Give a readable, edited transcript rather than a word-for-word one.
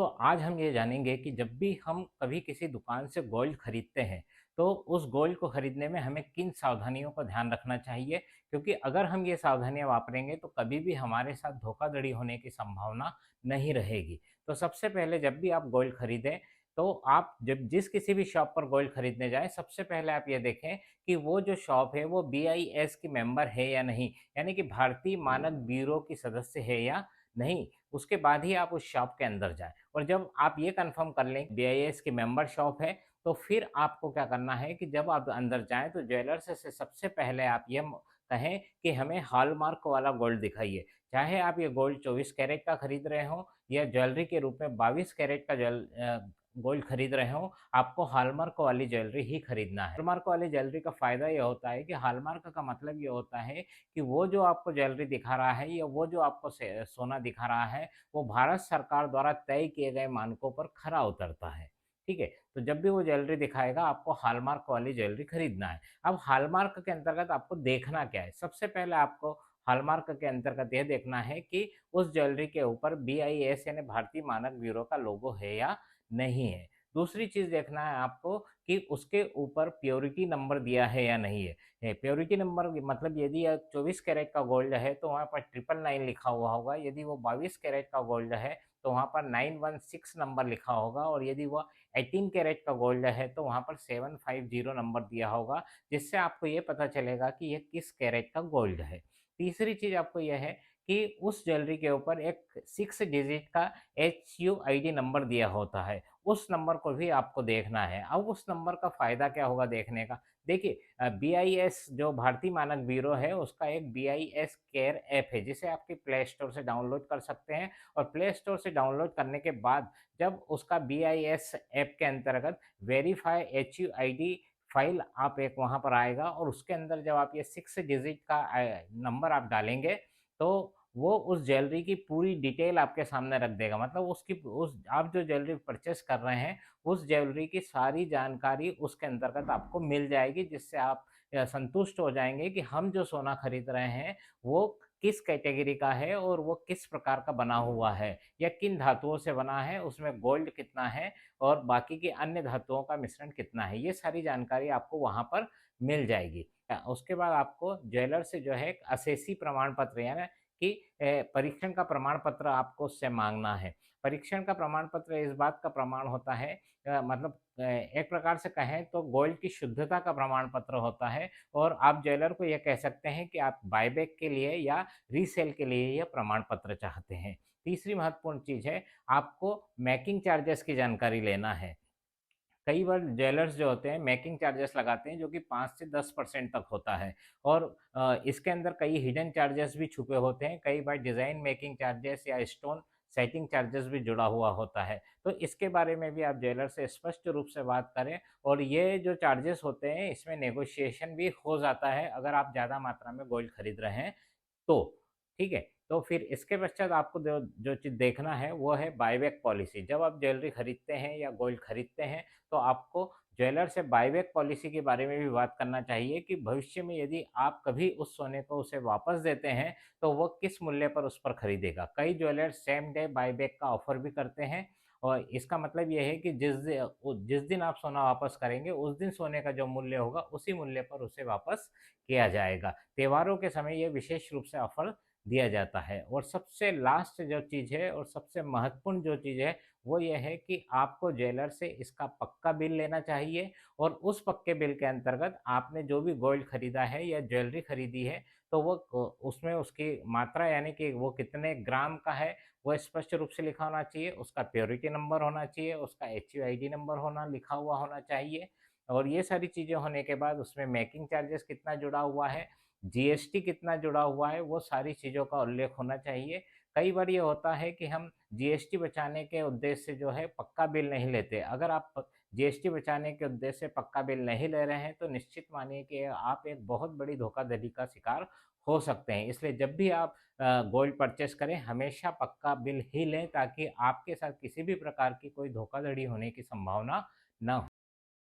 तो आज हम ये जानेंगे कि जब भी हम कभी किसी दुकान से गोल्ड खरीदते हैं, तो उस गोल्ड को खरीदने में हमें किन सावधानियों का ध्यान रखना चाहिए, क्योंकि अगर हम ये सावधानियां वापरेंगे तो कभी भी हमारे साथ धोखाधड़ी होने की संभावना नहीं रहेगी। तो सबसे पहले जब भी आप गोल्ड खरीदें, तो आप जब जिस किसी भी शॉप पर गोल्ड खरीदने जाएं, सबसे पहले आप ये देखें कि वो जो शॉप है वो BIS की मेंबर है या नहीं, यानी कि भारतीय मानक ब्यूरो की सदस्य है या नहीं। उसके बाद ही आप उस शॉप के अंदर जाएँ। और जब आप ये कंफर्म कर लें BIS की मेंबर शॉप है, तो फिर आपको क्या करना है कि जब आप अंदर जाएँ तो ज्वेलर्स से सबसे पहले आप ये कहें कि हमें हॉलमार्क वाला गोल्ड दिखाइए। चाहे आप ये गोल्ड 24 कैरेट का खरीद रहे हों या ज्वेलरी के रूप में 22 कैरेट का गोल्ड खरीद रहे हों, आपको हॉलमार्क वाली ज्वेलरी ही खरीदना है। हॉलमार्क वाली ज्वेलरी का फ़ायदा ये होता है कि हॉलमार्क का मतलब ये होता है कि वो जो आपको ज्वेलरी दिखा रहा है या वो जो आपको सोना दिखा रहा है, वो भारत सरकार द्वारा तय किए गए मानकों पर खरा उतरता है। ठीक है? तो जब भी वो ज्वेलरी दिखाएगा, आपको हॉलमार्क वाली ज्वेलरी खरीदना है। अब हॉलमार्क के अंतर्गत आपको देखना क्या है? सबसे पहले आपको हॉलमार्क के अंतर्गत यह देखना है कि उस ज्वेलरी के ऊपर BIS यानी भारतीय मानक ब्यूरो का लोगो है या नहीं है। दूसरी चीज़ देखना है आपको कि उसके ऊपर प्योरिटी नंबर दिया है या नहीं है। प्योरिटी नंबर मतलब यदि 24 कैरेट का गोल्ड है तो वहाँ पर 999 लिखा हुआ होगा, यदि वो 22 कैरेट का गोल्ड है तो वहाँ पर 916 नंबर लिखा होगा, और यदि वो 18 कैरेट का गोल्ड है तो वहाँ पर 750 नंबर दिया होगा, जिससे आपको ये पता चलेगा कि ये किस कैरेट का गोल्ड है। तीसरी चीज़ आपको यह है कि उस ज्वेलरी के ऊपर एक 6 डिजिट का HUID नंबर दिया होता है, उस नंबर को भी आपको देखना है। अब उस नंबर का फ़ायदा क्या होगा देखने का? देखिए, BIS जो भारतीय मानक ब्यूरो है, उसका एक BIS केयर ऐप है, जिसे आपके प्ले स्टोर से डाउनलोड कर सकते हैं। और प्ले स्टोर से डाउनलोड करने के बाद जब उसका BIS ऐप के अंतर्गत वेरीफाई HUID फाइल आप एक वहाँ पर आएगा, और उसके अंदर जब आप ये 6 डिजिट का नंबर आप डालेंगे, तो वो उस ज्वेलरी की पूरी डिटेल आपके सामने रख देगा। मतलब उसकी उस आप जो ज्वेलरी परचेज़ कर रहे हैं, उस ज्वेलरी की सारी जानकारी उसके अंतर्गत आपको मिल जाएगी, जिससे आप संतुष्ट हो जाएँगे कि हम जो सोना खरीद रहे हैं, वो किस कैटेगरी का है और वो किस प्रकार का बना हुआ है, या किन धातुओं से बना है, उसमें गोल्ड कितना है और बाकी की अन्य धातुओं का मिश्रण कितना है। ये सारी जानकारी आपको वहाँ पर मिल जाएगी। उसके बाद आपको ज्वेलर से जो है एक असेसी प्रमाण पत्र, यानी कि परीक्षण का प्रमाण पत्र आपको उससे माँगना है। परीक्षण का प्रमाण पत्र इस बात का प्रमाण होता है, मतलब एक प्रकार से कहें तो गोल्ड की शुद्धता का प्रमाण पत्र होता है, और आप ज्वेलर को ये कह सकते हैं कि आप बायबैक के लिए या रीसेल के लिए यह प्रमाण पत्र चाहते हैं। तीसरी महत्वपूर्ण चीज़ है, आपको मेकिंग चार्जेस की जानकारी लेना है। कई बार ज्वेलर्स जो होते हैं मेकिंग चार्जेस लगाते हैं, जो कि 5 से 10% तक होता है, और इसके अंदर कई हिडन चार्जेस भी छुपे होते हैं। कई बार डिज़ाइन मेकिंग चार्जेस या स्टोन सेटिंग चार्जेस भी जुड़ा हुआ होता है। तो इसके बारे में भी आप ज्वेलर से स्पष्ट रूप से बात करें, और ये जो चार्जेस होते हैं इसमें नेगोशिएशन भी हो जाता है अगर आप ज़्यादा मात्रा में गोल्ड खरीद रहे हैं तो, ठीक है? तो फिर इसके पश्चात आपको जो जो चीज़ देखना है वो है बायबैक पॉलिसी। जब आप ज्वेलरी खरीदते हैं या गोल्ड खरीदते हैं, तो आपको ज्वेलर से बायबैक पॉलिसी के बारे में भी बात करना चाहिए कि भविष्य में यदि आप कभी उस सोने को उसे वापस देते हैं, तो वो किस मूल्य पर उस पर खरीदेगा। कई ज्वेलर्स सेम डे बायबैक का ऑफ़र भी करते हैं, और इसका मतलब ये है कि जिस दिन आप सोना वापस करेंगे, उस दिन सोने का जो मूल्य होगा, उसी मूल्य पर उसे वापस किया जाएगा। त्योहारों के समय ये विशेष रूप से ऑफ़र दिया जाता है। और सबसे लास्ट जो चीज़ है और सबसे महत्वपूर्ण जो चीज़ है, वो ये है कि आपको ज्वेलर से इसका पक्का बिल लेना चाहिए, और उस पक्के बिल के अंतर्गत आपने जो भी गोल्ड खरीदा है या ज्वेलरी खरीदी है, तो वो उसमें उसकी मात्रा, यानी कि वो कितने ग्राम का है, वो स्पष्ट रूप से लिखा होना चाहिए, उसका प्योरिटी नंबर होना चाहिए, उसका HUID नंबर लिखा हुआ होना चाहिए। और ये सारी चीज़ें होने के बाद उसमें मेकिंग चार्जेस कितना जुड़ा हुआ है, GST कितना जुड़ा हुआ है, वो सारी चीज़ों का उल्लेख होना चाहिए। कई बार ये होता है कि हम GST बचाने के उद्देश्य से जो है पक्का बिल नहीं लेते। अगर आप GST बचाने के उद्देश्य से पक्का बिल नहीं ले रहे हैं, तो निश्चित मानिए कि आप एक बहुत बड़ी धोखाधड़ी का शिकार हो सकते हैं। इसलिए जब भी आप गोल्ड परचेज़ करें, हमेशा पक्का बिल ही लें, ताकि आपके साथ किसी भी प्रकार की कोई धोखाधड़ी होने की संभावना ना हो।